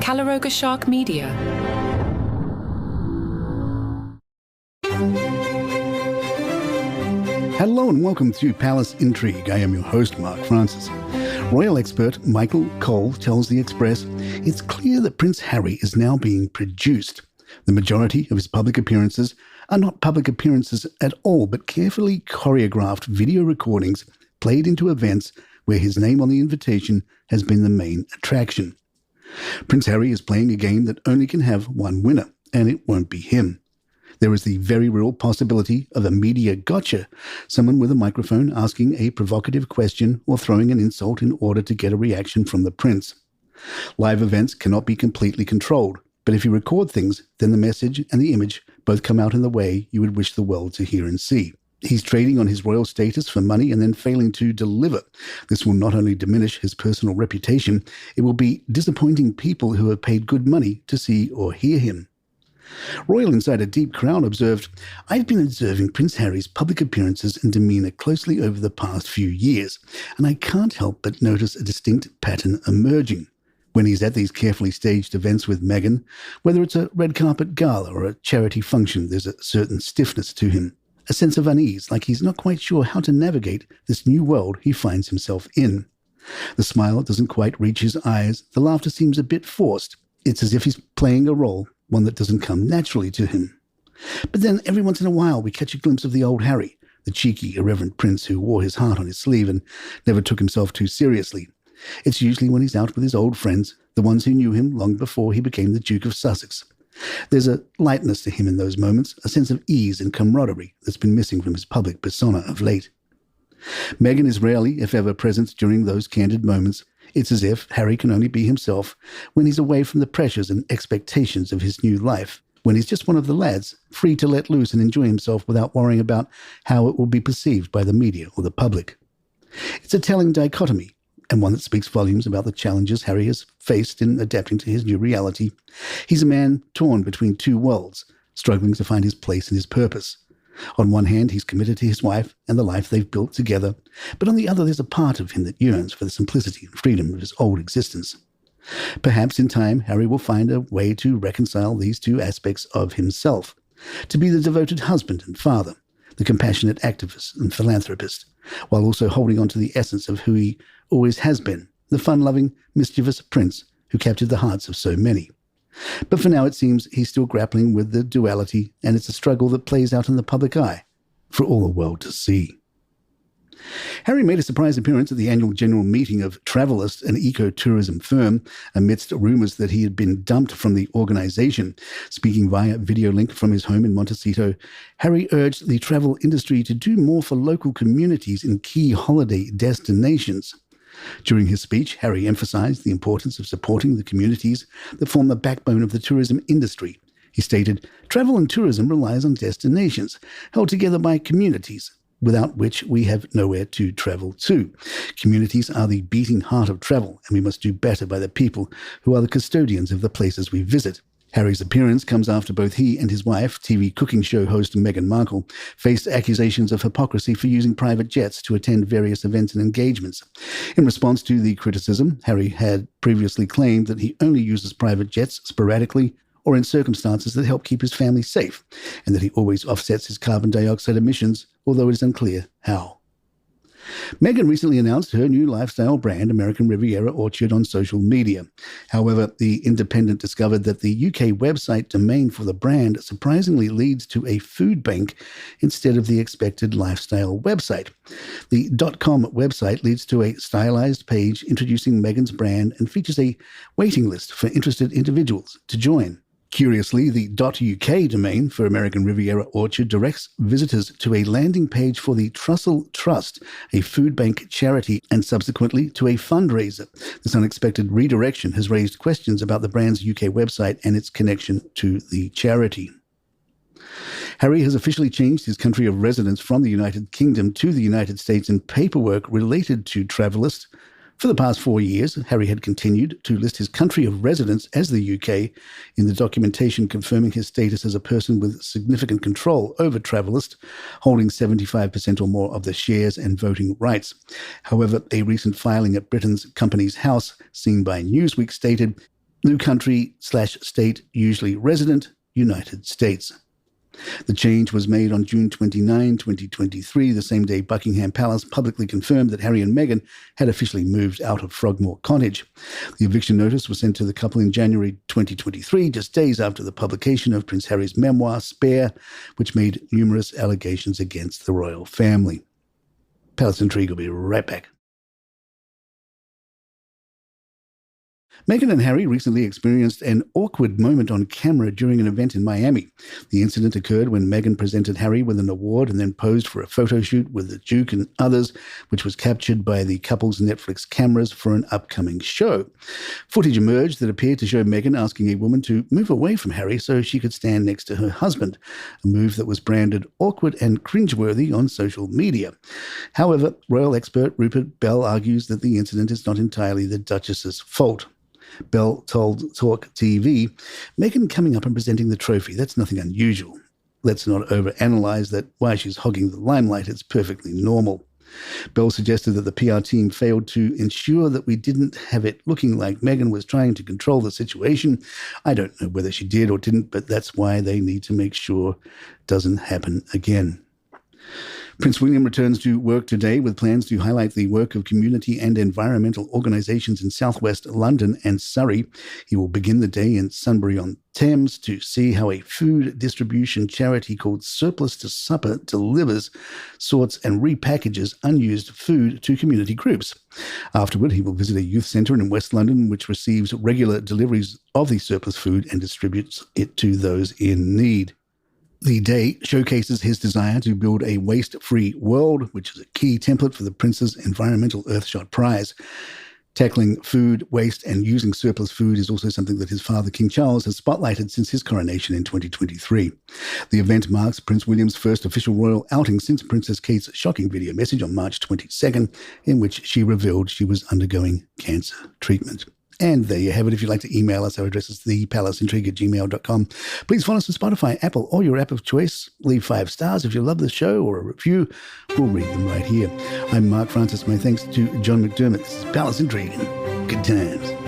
Calaroga Shark Media. Hello and welcome to Palace Intrigue. I am your host, Mark Francis. Royal expert Michael Cole tells The Express it's clear that Prince Harry is now being produced. The majority of his public appearances are not public appearances at all, but carefully choreographed video recordings played into events where his name on the invitation has been the main attraction. Prince Harry is playing a game that only can have one winner, and it won't be him. There is the very real possibility of a media gotcha, someone with a microphone asking a provocative question or throwing an insult in order to get a reaction from the prince. Live events cannot be completely controlled, but if you record things, then the message and the image both come out in the way you would wish the world to hear and see. He's trading on his royal status for money and then failing to deliver. This will not only diminish his personal reputation, it will be disappointing people who have paid good money to see or hear him. Royal insider Deep Crown observed, "I've been observing Prince Harry's public appearances and demeanor closely over the past few years, and I can't help but notice a distinct pattern emerging. When he's at these carefully staged events with Meghan, whether it's a red carpet gala or a charity function, there's a certain stiffness to him, a sense of unease, like he's not quite sure how to navigate this new world he finds himself in. The smile doesn't quite reach his eyes, the laughter seems a bit forced. It's as if he's playing a role, one that doesn't come naturally to him. But then every once in a while we catch a glimpse of the old Harry, the cheeky, irreverent prince who wore his heart on his sleeve and never took himself too seriously. It's usually when he's out with his old friends, the ones who knew him long before he became the Duke of Sussex. There's a lightness to him in those moments, a sense of ease and camaraderie that's been missing from his public persona of late. Meghan is rarely, if ever, present during those candid moments. It's as if Harry can only be himself when he's away from the pressures and expectations of his new life, when he's just one of the lads, free to let loose and enjoy himself without worrying about how it will be perceived by the media or the public. It's a telling dichotomy, and one that speaks volumes about the challenges Harry has faced in adapting to his new reality. He's a man torn between two worlds, struggling to find his place and his purpose. On one hand, he's committed to his wife and the life they've built together, but on the other there's a part of him that yearns for the simplicity and freedom of his old existence. Perhaps in time, Harry will find a way to reconcile these two aspects of himself, to be the devoted husband and father, the compassionate activist and philanthropist, while also holding on to the essence of who he always has been, the fun-loving, mischievous prince who captured the hearts of so many. But for now, it seems he's still grappling with the duality, and it's a struggle that plays out in the public eye for all the world to see. Harry made a surprise appearance at the annual general meeting of Travelist, an eco-tourism firm, amidst rumours that he had been dumped from the organisation. Speaking via video link from his home in Montecito, Harry urged the travel industry to do more for local communities in key holiday destinations. During his speech, Harry emphasised the importance of supporting the communities that form the backbone of the tourism industry. He stated, "Travel and tourism relies on destinations, held together by communities, without which we have nowhere to travel to. Communities are the beating heart of travel, and we must do better by the people who are the custodians of the places we visit." Harry's appearance comes after both he and his wife, TV cooking show host Meghan Markle, faced accusations of hypocrisy for using private jets to attend various events and engagements. In response to the criticism, Harry had previously claimed that he only uses private jets sporadically or in circumstances that help keep his family safe, and that he always offsets his carbon dioxide emissions, although it is unclear how. Meghan recently announced her new lifestyle brand, American Riviera Orchard, on social media. However, The Independent discovered that the UK website domain for the brand surprisingly leads to a food bank instead of the expected lifestyle website. The .com website leads to a stylized page introducing Meghan's brand and features a waiting list for interested individuals to join. Curiously, the .uk domain for American Riviera Orchard directs visitors to a landing page for the Trussell Trust, a food bank charity, and subsequently to a fundraiser. This unexpected redirection has raised questions about the brand's UK website and its connection to the charity. Harry has officially changed his country of residence from the United Kingdom to the United States in paperwork related to Travelist. For the past 4 years, Harry had continued to list his country of residence as the UK in the documentation confirming his status as a person with significant control over Travelist, holding 75% or more of the shares and voting rights. However, a recent filing at Britain's Companies House, seen by Newsweek, stated, New country/state, usually resident, United States. The change was made on June 29, 2023, the same day Buckingham Palace publicly confirmed that Harry and Meghan had officially moved out of Frogmore Cottage. The eviction notice was sent to the couple in January 2023, just days after the publication of Prince Harry's memoir, Spare, which made numerous allegations against the royal family. Palace Intrigue will be right back. Meghan and Harry recently experienced an awkward moment on camera during an event in Miami. The incident occurred when Meghan presented Harry with an award and then posed for a photo shoot with the Duke and others, which was captured by the couple's Netflix cameras for an upcoming show. Footage emerged that appeared to show Meghan asking a woman to move away from Harry so she could stand next to her husband, a move that was branded awkward and cringeworthy on social media. However, royal expert Rupert Bell argues that the incident is not entirely the Duchess's fault. Bell told Talk TV, Meghan coming up and presenting the trophy, that's nothing unusual. Let's not overanalyze that while she's hogging the limelight, it's perfectly normal. Bell suggested that the PR team failed to ensure that we didn't have it looking like Meghan was trying to control the situation. I don't know whether she did or didn't, but that's why they need to make sure it doesn't happen again. Prince William returns to work today with plans to highlight the work of community and environmental organisations in southwest London and Surrey. He will begin the day in Sunbury-on-Thames to see how a food distribution charity called Surplus to Supper delivers, sorts and repackages unused food to community groups. Afterward, he will visit a youth centre in West London which receives regular deliveries of the surplus food and distributes it to those in need. The day showcases his desire to build a waste-free world, which is a key template for the Prince's Environmental Earthshot Prize. Tackling food waste and using surplus food is also something that his father, King Charles, has spotlighted since his coronation in 2023. The event marks Prince William's first official royal outing since Princess Kate's shocking video message on March 22nd, in which she revealed she was undergoing cancer treatment. And there you have it. If you'd like to email us, our address is thepalaceintrigue@gmail.com. Please follow us on Spotify, Apple, or your app of choice. Leave 5 stars if you love the show or a review. We'll read them right here. I'm Mark Francis. My thanks to John McDermott. This is Palace Intrigue. Good times.